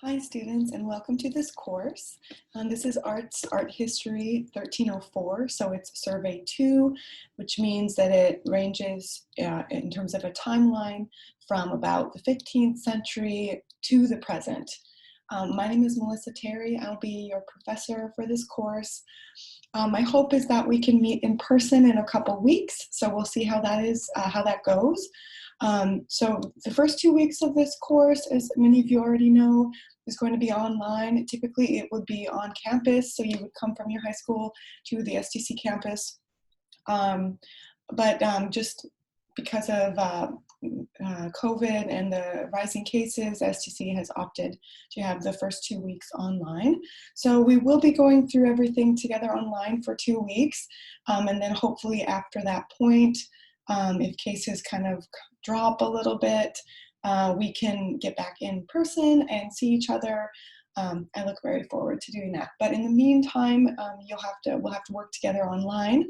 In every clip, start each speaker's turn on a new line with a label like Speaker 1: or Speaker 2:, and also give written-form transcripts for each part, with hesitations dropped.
Speaker 1: Hi students, and welcome to this course. This is Art History 1304, so it's Survey 2, which means that it ranges in terms of a timeline from about the 15th century to the present. My name is Melissa Terry. I'll be your professor for this course. My hope is that we can meet in person in a couple weeks, so we'll see how that goes. So the first 2 weeks of this course, as many of you already know, is going to be online. Typically it would be on campus, so you would come from your high school to the STC campus. Just because of COVID and the rising cases, STC has opted to have the first 2 weeks online. So we will be going through everything together online for 2 weeks. And then hopefully after that point, if cases kind of drop a little bit, we can get back in person and see each other. I look very forward to doing that. But in the meantime, we'll have to work together online.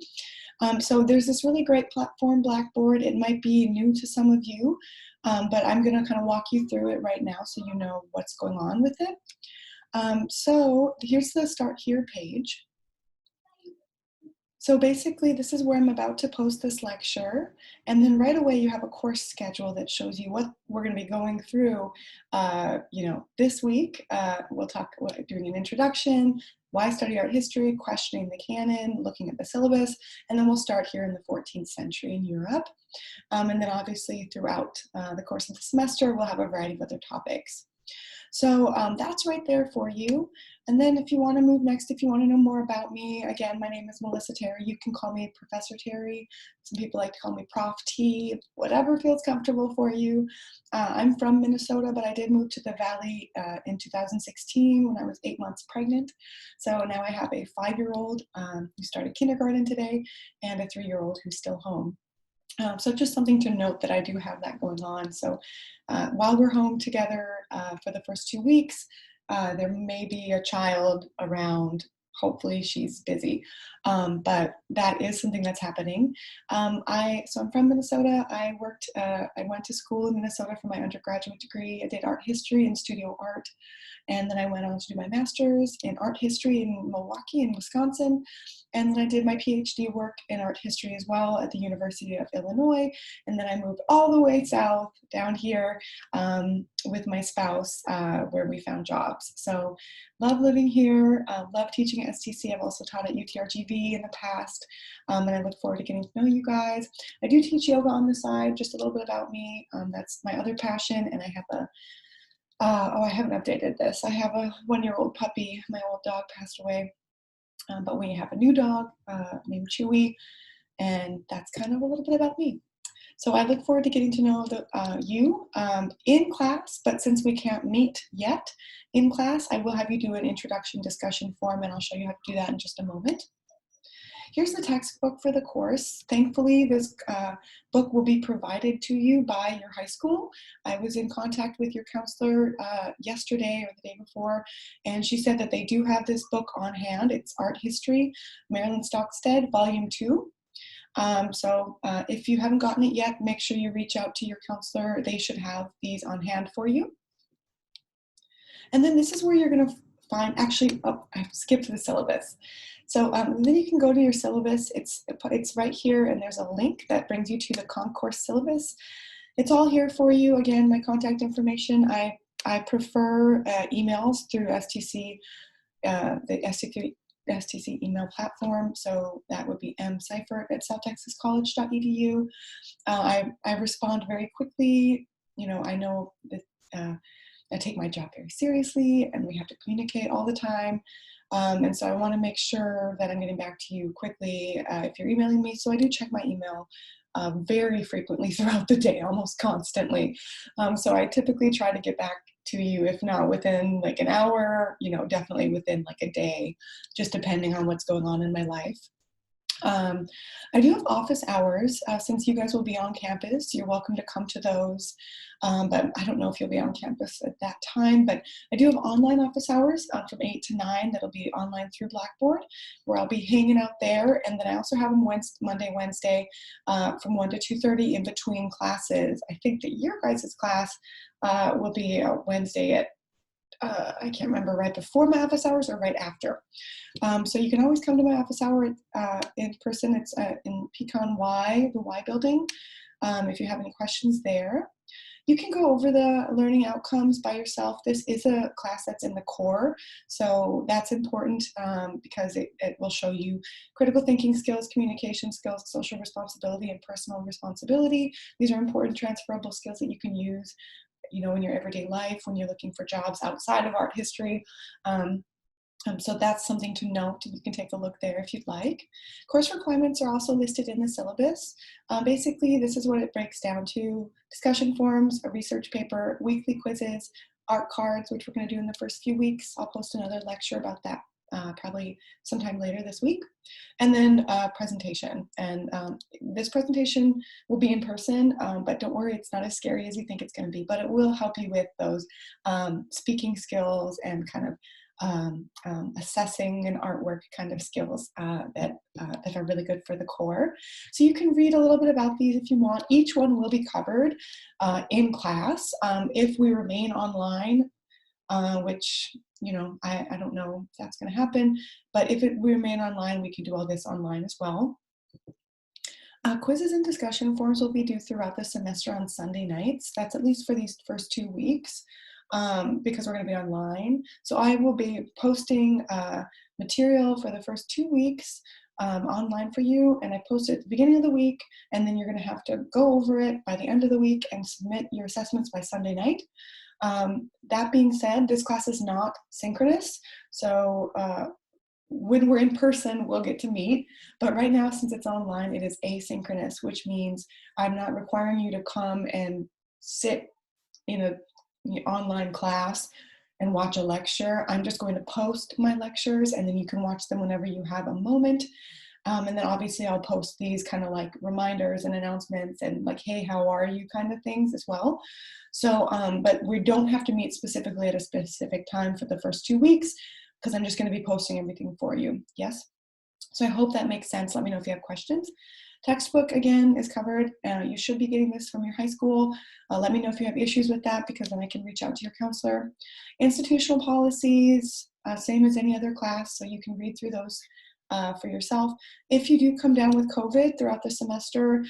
Speaker 1: So there's this really great platform, Blackboard. It might be new to some of you, but I'm going to kind of walk you through it right now so you know what's going on with it. So here's the Start Here page. So basically, this is where I'm about to post this lecture, and then right away you have a course schedule that shows you what we're going to be going through. This week we'll talk doing an introduction, why study art history, questioning the canon, looking at the syllabus, and then we'll start here in the 14th century in Europe. And then obviously throughout the course of the semester, we'll have a variety of other topics. So that's right there for you. And then if you want to move next, if you want to know more about me, again, my name is Melissa Terry. You can call me Professor Terry. Some people like to call me Prof T, whatever feels comfortable for you. I'm from Minnesota, but I did move to the Valley in 2016 when I was 8 months pregnant. So now I have a 5-year-old who started kindergarten today and a 3-year-old who's still home. So just something to note that I do have that going on. So while we're home together for the first 2 weeks, there may be a child around. Hopefully she's busy, but that is something that's happening. So I'm from Minnesota. I went to school in Minnesota for my undergraduate degree. I did art history and studio art. And then I went on to do my master's in art history in Milwaukee in Wisconsin. And then I did my PhD work in art history as well at the University of Illinois. And then I moved all the way south down here with my spouse where we found jobs. So love living here, love teaching at STC. I've also taught at UTRGV in the past, and I look forward to getting to know you guys. I do teach yoga on the side, just a little bit about me. That's my other passion, and I have I haven't updated this. I have a 1-year-old puppy. My old dog passed away, but we have a new dog named Chewy, and that's kind of a little bit about me. So I look forward to getting to know you in class, but since we can't meet yet in class, I will have you do an introduction discussion form, and I'll show you how to do that in just a moment. Here's the textbook for the course. Thankfully, this book will be provided to you by your high school. I was in contact with your counselor yesterday or the day before, and she said that they do have this book on hand. It's Art History, Marilyn Stockstead, Volume 2. So if you haven't gotten it yet, make sure you reach out to your counselor. They should have these on hand for you. And then this is where you're going to find, actually, oh, I skipped the syllabus. So then you can go to your syllabus. It's right here, and there's a link that brings you to the concourse syllabus. It's all here for you. Again, my contact information. I prefer emails through STC, the STC email platform. So that would be mseifert@southtexascollege.edu. I respond very quickly. You know, I know that I take my job very seriously, and we have to communicate all the time. And so I want to make sure that I'm getting back to you quickly if you're emailing me. So I do check my email very frequently throughout the day, almost constantly. So I typically try to get back to you, if not within like an hour, you know, definitely within like a day, just depending on what's going on in my life. I do have office hours. Since you guys will be on campus, you're welcome to come to those. But I don't know if you'll be on campus at that time, but I do have online office hours from 8 to 9. That'll be online through Blackboard, where I'll be hanging out there. And then I also have them Monday, Wednesday from 1 to 2:30 in between classes. I think that your guys' class will be Wednesday at I can't remember, right before my office hours or right after. So you can always come to my office hour in person. It's in Pecan Y, the Y building. If you have any questions there. You can go over the learning outcomes by yourself. This is a class that's in the core, so that's important because it will show you critical thinking skills, communication skills, social responsibility, and personal responsibility. These are important transferable skills that you can use, you know, in your everyday life when you're looking for jobs outside of art history. So that's something to note. You can take a look there if you'd like. Course requirements are also listed in the syllabus. Basically, this is what it breaks down to: discussion forums, a research paper, weekly quizzes, art cards, which we're going to do in the first few weeks. I'll post another lecture about that probably sometime later this week. And then presentation. And this presentation will be in person, but don't worry, it's not as scary as you think it's going to be, but it will help you with those speaking skills and kind of assessing and artwork kind of skills that are really good for the core. So you can read a little bit about these if you want. Each one will be covered in class. If we remain online, which, you know, I don't know if that's going to happen, but if we remain online, we can do all this online as well. Quizzes and discussion forums will be due throughout the semester on Sunday nights. That's at least for these first 2 weeks. Because we're going to be online. So I will be posting material for the first 2 weeks online for you, and I post it at the beginning of the week, and then you're going to have to go over it by the end of the week and submit your assessments by Sunday night. That being said, this class is not synchronous, so when we're in person, we'll get to meet, but right now, since it's online, it is asynchronous, which means I'm not requiring you to come and sit in a online class and watch a lecture. I'm just going to post my lectures, and then you can watch them whenever you have a moment. And then obviously I'll post these kind of like reminders and announcements and like, hey, how are you kind of things as well. So, but we don't have to meet specifically at a specific time for the first 2 weeks, because I'm just going to be posting everything for you. Yes? So I hope that makes sense. Let me know if you have questions. Textbook, again, is covered. You should be getting this from your high school. Let me know if you have issues with that, because then I can reach out to your counselor. Institutional policies, same as any other class, so you can read through those for yourself. If you do come down with COVID throughout the semester,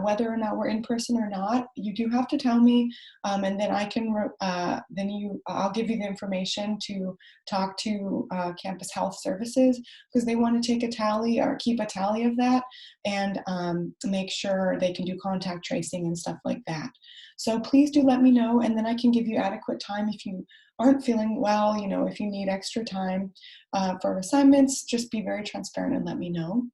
Speaker 1: whether or not we're in person or not, you do have to tell me, and then I can, I'll give you the information to talk to Campus Health Services, because they want to take a tally or keep a tally of that and make sure they can do contact tracing and stuff like that. So please do let me know, and then I can give you adequate time if you aren't feeling well, you know, if you need extra time for assignments, just be very transparent and let me know.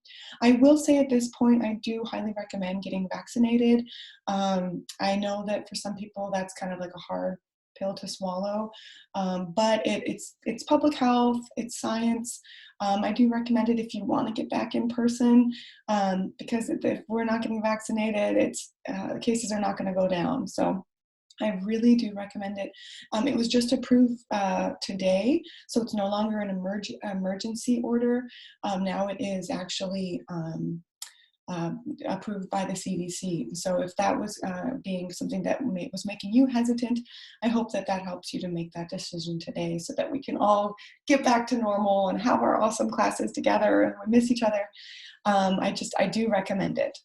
Speaker 1: I will say at this point, I do highly recommend getting vaccinated. I know that for some people that's kind of like a hard pill to swallow, but it's public health, it's science. I do recommend it if you want to get back in person, because if we're not getting vaccinated, cases are not going to go down. So I really do recommend it. It was just approved today, so it's no longer an emergency order. Now it is actually approved by the CDC. So if that was being something that was making you hesitant, I hope that that helps you to make that decision today, so that we can all get back to normal and have our awesome classes together and we miss each other. I do recommend it.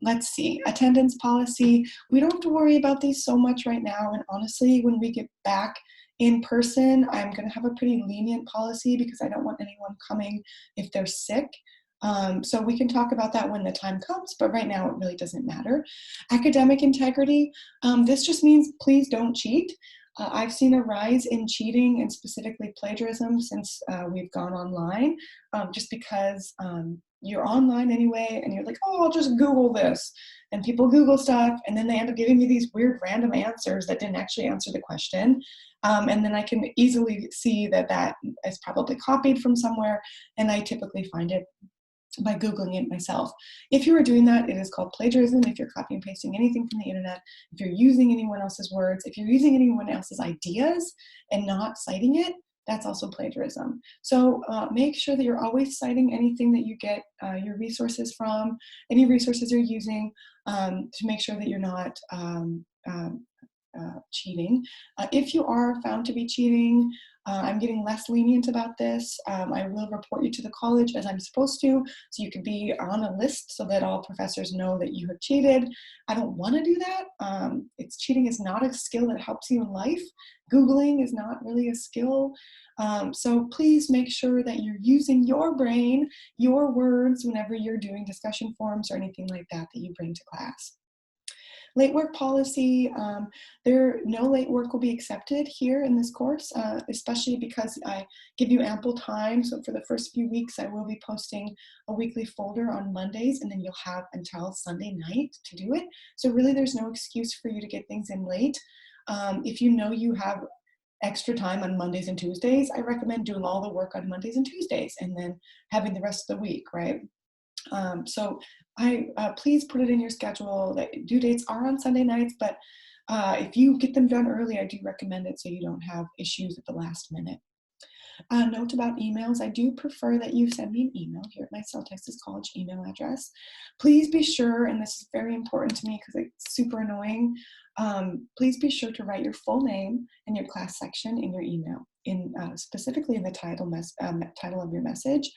Speaker 1: Let's see, attendance policy. We don't have to worry about these so much right now. And honestly, when we get back in person, I'm going to have a pretty lenient policy, because I don't want anyone coming if they're sick. So we can talk about that when the time comes, but right now it really doesn't matter. Academic integrity. This just means please don't cheat. I've seen a rise in cheating, and specifically plagiarism, since we've gone online, just because you're online anyway, and you're like, oh, I'll just Google this. And people Google stuff, and then they end up giving me these weird random answers that didn't actually answer the question. And then I can easily see that that is probably copied from somewhere, and I typically find it by Googling it myself. If you are doing that, it is called plagiarism. If you're copy and pasting anything from the internet, if you're using anyone else's words, if you're using anyone else's ideas and not citing it, that's also plagiarism. So make sure that you're always citing anything that you get your resources from, any resources you're using, to make sure that you're not cheating. If you are found to be cheating, I'm getting less lenient about this. I will report you to the college as I'm supposed to, so you could be on a list so that all professors know that you have cheated. I don't want to do that. Cheating is not a skill that helps you in life. Googling is not really a skill. So please make sure that you're using your brain, your words, whenever you're doing discussion forums or anything like that that you bring to class. Late work policy, no late work will be accepted here in this course, especially because I give you ample time. So for the first few weeks, I will be posting a weekly folder on Mondays, and then you'll have until Sunday night to do it. So really there's no excuse for you to get things in late. If you know you have extra time on Mondays and Tuesdays, I recommend doing all the work on Mondays and Tuesdays and then having the rest of the week, right? So please put it in your schedule that due dates are on Sunday nights, but if you get them done early, I do recommend it so you don't have issues at the last minute. Note about emails. I do prefer that you send me an email here at my South Texas College email address. Please be sure, and this is very important to me because it's super annoying, please be sure to write your full name and your class section in your email, specifically in the title of your message.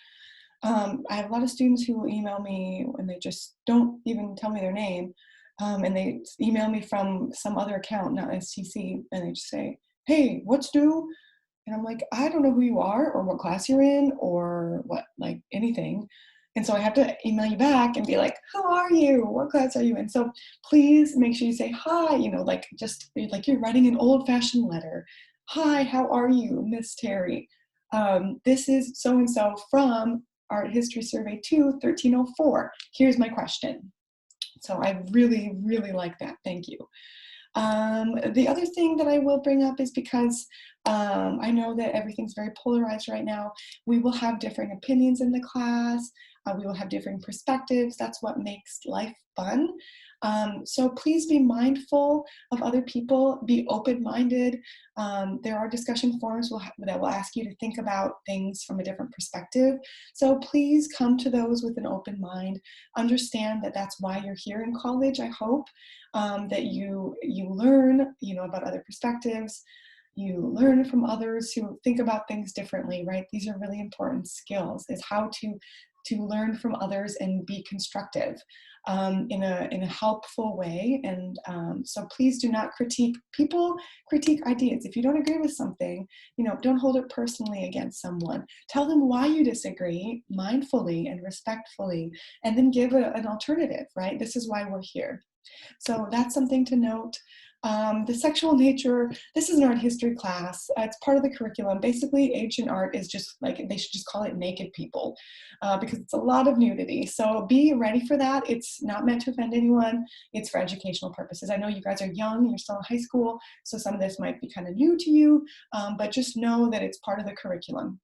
Speaker 1: I have a lot of students who will email me and they just don't even tell me their name, and they email me from some other account, not STC, and they just say, hey, what's due? And I'm like, I don't know who you are or what class you're in or what, like anything. And so I have to email you back and be like, how are you? What class are you in? So please make sure you say hi, like just like you're writing an old-fashioned letter. Hi, how are you, Miss Terry? This is so-and-so from Art History Survey 2, 1304. Here's my question. So I really, really like that. Thank you. The other thing that I will bring up is because I know that everything's very polarized right now. We will have different opinions in the class. We will have different perspectives. That's what makes life fun. So please be mindful of other people. Be open-minded. There are discussion forums that will ask you to think about things from a different perspective. So please come to those with an open mind. Understand that that's why you're here in college, I hope. That you learn, about other perspectives. You learn from others who think about things differently, right? These are really important skills, is how to learn from others and be constructive in a helpful way. And so please do not critique people, critique ideas. If you don't agree with something, don't hold it personally against someone. Tell them why you disagree mindfully and respectfully, and then give an alternative, right? This is why we're here. So that's something to note. The sexual nature, this is an art history class. It's part of the curriculum. Basically, ancient art is just like, they should just call it naked people because it's a lot of nudity. So be ready for that. It's not meant to offend anyone. It's for educational purposes. I know you guys are young, you're still in high school, so some of this might be kind of new to you, but just know that it's part of the curriculum.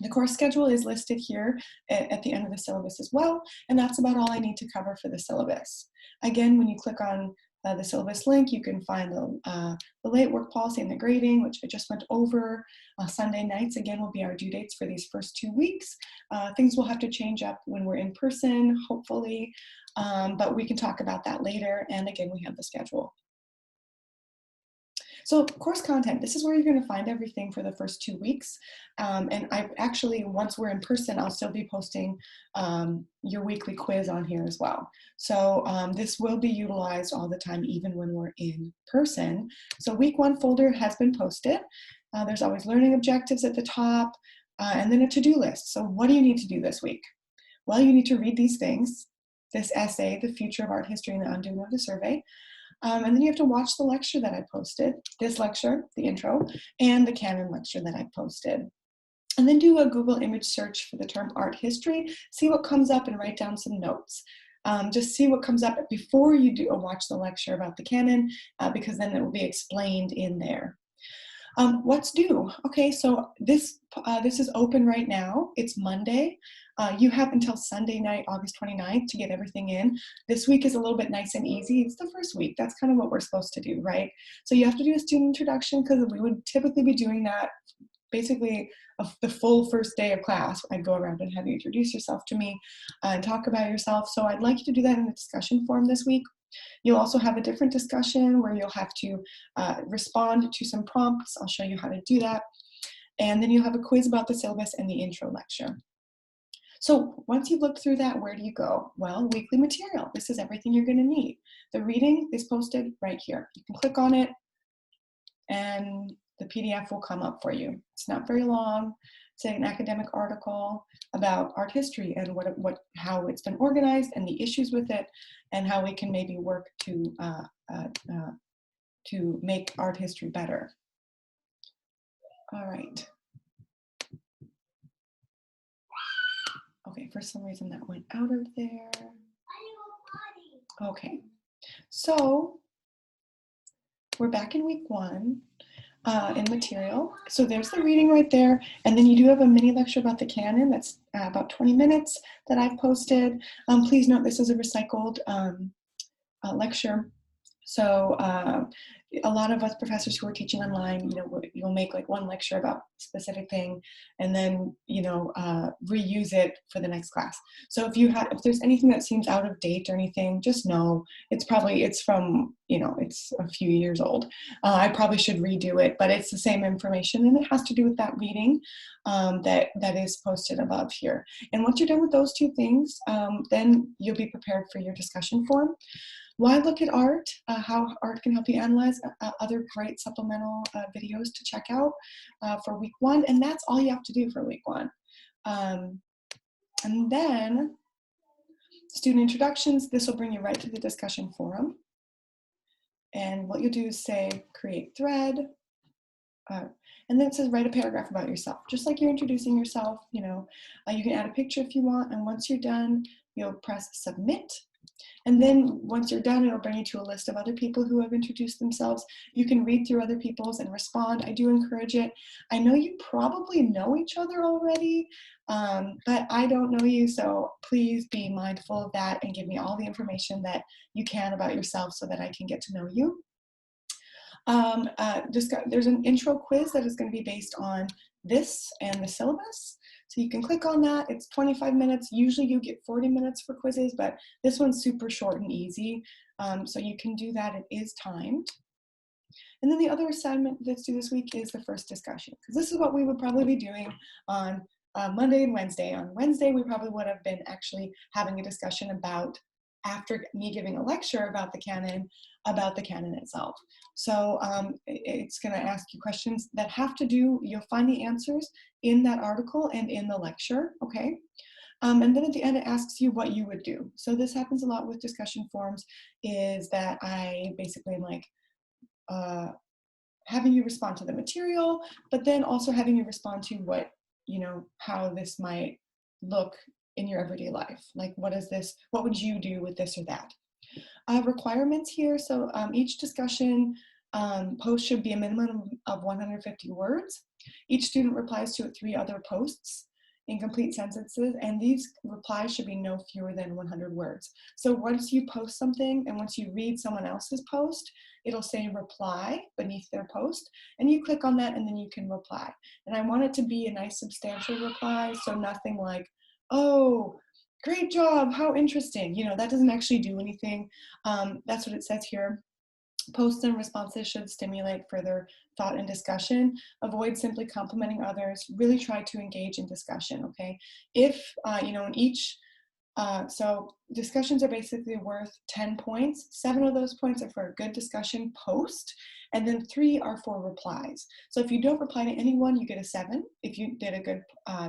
Speaker 1: The course schedule is listed here at the end of the syllabus as well, and that's about all I need to cover for the syllabus. Again, when you click on the syllabus link, you can find the late work policy and the grading, which I just went over. Sunday nights, again, will be our due dates for these first 2 weeks. Things will have to change up when we're in person, hopefully, but we can talk about that later. And again, we have the schedule. So course content, this is where you're going to find everything for the first 2 weeks. And once we're in person, I'll still be posting your weekly quiz on here as well. So this will be utilized all the time, even when we're in person. So week 1 folder has been posted. There's always learning objectives at the top, and then a to-do list. So what do you need to do this week? Well, you need to read these things, this essay, The Future of Art History and the Undoing of the Survey. And then you have to watch the lecture that I posted, this lecture, the intro, and the canon lecture that I posted. And then do a Google image search for the term art history, see what comes up and write down some notes. Just see what comes up before you watch the lecture about the canon, because then it will be explained in there. What's due? Okay, so this is open right now. It's Monday. You have until Sunday night, August 29th, to get everything in. This week is a little bit nice and easy. It's the first week. That's kind of what we're supposed to do, right? So you have to do a student introduction because we would typically be doing that basically the full first day of class. I'd go around and have you introduce yourself to me and talk about yourself. So I'd like you to do that in the discussion forum this week. You'll also have a different discussion where you'll have to respond to some prompts. I'll show you how to do that. And then you'll have a quiz about the syllabus and the intro lecture. So once you've looked through that, where do you go? Well, weekly material. This is everything you're going to need. The reading is posted right here. You can click on it and the PDF will come up for you. It's not very long. It's an academic article about art history and how it's been organized and the issues with it and how we can maybe work to make art history better. All right. Okay, for some reason that went out of there. Okay, so we're back in week 1 in material. So there's the reading right there, and then you do have a mini lecture about the canon that's about 20 minutes that I've posted. Please note this is a recycled lecture. So a lot of us professors who are teaching online, you'll make like one lecture about a specific thing and then, reuse it for the next class. So if there's anything that seems out of date or anything, just know it's from, it's a few years old. I probably should redo it, but it's the same information and it has to do with that reading that is posted above here. And once you're done with those 2 things, then you'll be prepared for your discussion forum. Why look at art? How art can help you analyze other great supplemental videos to check out for week 1. And that's all you have to do for week 1. And then student introductions, this will bring you right to the discussion forum. And what you'll do is say, create thread. And then it says, write a paragraph about yourself. Just like you're introducing yourself, you can add a picture if you want. And once you're done, you'll press submit. And then once you're done, it'll bring you to a list of other people who have introduced themselves. You can read through other people's and respond. I do encourage it. I know you probably know each other already, but I don't know you, so please be mindful of that and give me all the information that you can about yourself so that I can get to know you. There's an intro quiz that is going to be based on this and the syllabus. So you can click on that. It's 25 minutes. Usually you get 40 minutes for quizzes, but this one's super short and easy. So you can do that. It is timed. And then the other assignment that's due this week is the first discussion, because this is what we would probably be doing on Monday and Wednesday. On Wednesday, we probably would have been actually having a discussion about, after me giving a lecture about the canon itself. So it's going to ask you questions that have to do, you'll find the answers in that article and in the lecture, okay? And then at the end, it asks you what you would do. So this happens a lot with discussion forums, is that I basically am like having you respond to the material, but then also having you respond to what, how this might look in your everyday life. Like, what would you do with this or that? Requirements here. So each discussion post should be a minimum of 150 words. Each student replies to 3 other posts in complete sentences, and these replies should be no fewer than 100 words. So once you post something and once you read someone else's post, it'll say reply beneath their post, and you click on that and then you can reply. And I want it to be a nice substantial reply, so nothing like, oh, great job, how interesting. That doesn't actually do anything. That's what it says here. Posts and responses should stimulate further thought and discussion. Avoid simply complimenting others. Really try to engage in discussion, okay? If, in each, so discussions are basically worth 10 points. 7 of those points are for a good discussion post, and then 3 are for replies. So if you don't reply to anyone, you get a 7 if you did a good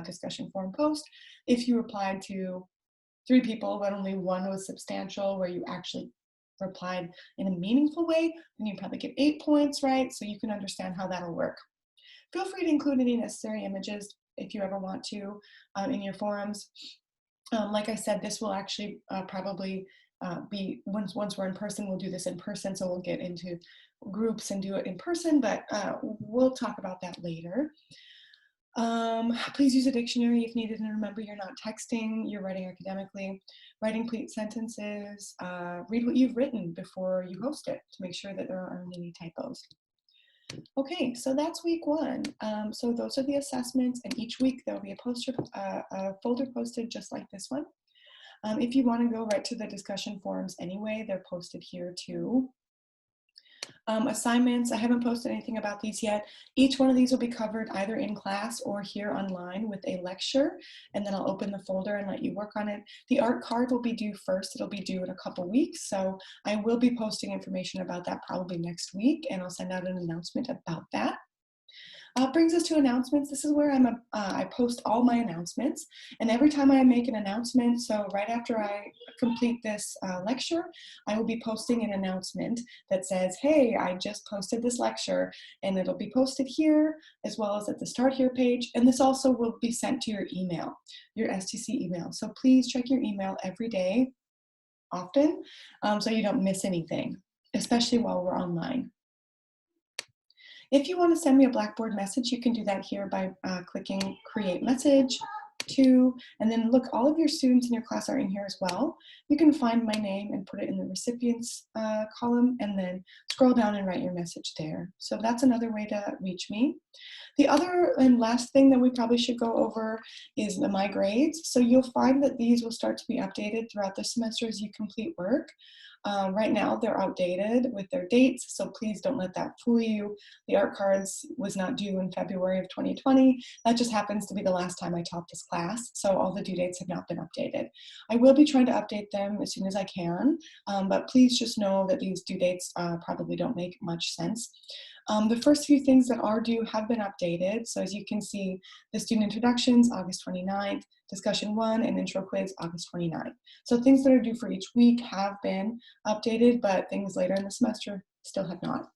Speaker 1: discussion forum post. If you replied to 3 people, but only 1 was substantial, where you actually replied in a meaningful way, then you probably get 8 points, right? So you can understand how that'll work. Feel free to include any necessary images if you ever want to in your forums. Like I said, this will actually probably be, once we're in person, we'll do this in person, so we'll get into groups and do it in person, but we'll talk about that later. Please use a dictionary if needed, and remember, you're not texting, you're writing academically. Writing complete sentences, read what you've written before you post it to make sure that there aren't any typos. Okay, so that's week 1. So those are the assessments, and each week there will be a folder posted just like this one. If you want to go right to the discussion forums anyway, they're posted here too. Assignments, I haven't posted anything about these yet. Each one of these will be covered either in class or here online with a lecture, and then I'll open the folder and let you work on it. The art card will be due first. It'll be due in a couple weeks, so I will be posting information about that probably next week, and I'll send out an announcement about that. Brings us to announcements. This is where I post all my announcements, and every time I make an announcement, so right after I complete this lecture, I will be posting an announcement that says, hey, I just posted this lecture, and it'll be posted here as well as at the Start Here page, and this also will be sent to your email, your STC email. So please check your email every day, often, so you don't miss anything, especially while we're online. If you want to send me a Blackboard message, you can do that here by clicking Create Message to, and then look, all of your students in your class are in here as well. You can find my name and put it in the recipients column, and then scroll down and write your message there. So that's another way to reach me. The other and last thing that we probably should go over is my grades. So you'll find that these will start to be updated throughout the semester as you complete work. Right now they're outdated with their dates, so please don't let that fool you. The art cards was not due in February of 2020. That just happens to be the last time I taught this class, so all the due dates have not been updated. I will be trying to update them as soon as I can, but please just know that these due dates probably don't make much sense. The first few things that are due have been updated. So as you can see, the student introductions, August 29th, discussion 1, and intro quiz, August 29th. So things that are due for each week have been updated, but things later in the semester still have not.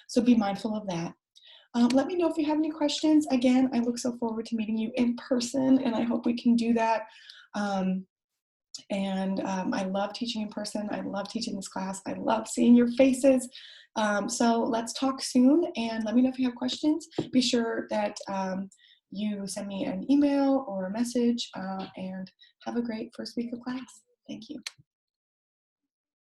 Speaker 1: So be mindful of that. Let me know if you have any questions. Again, I look so forward to meeting you in person, and I hope we can do that. I love teaching in person. I love teaching this class. I love seeing your faces. So let's talk soon, and let me know if you have questions. Be sure that you send me an email or a message, and have a great first week of class. Thank you.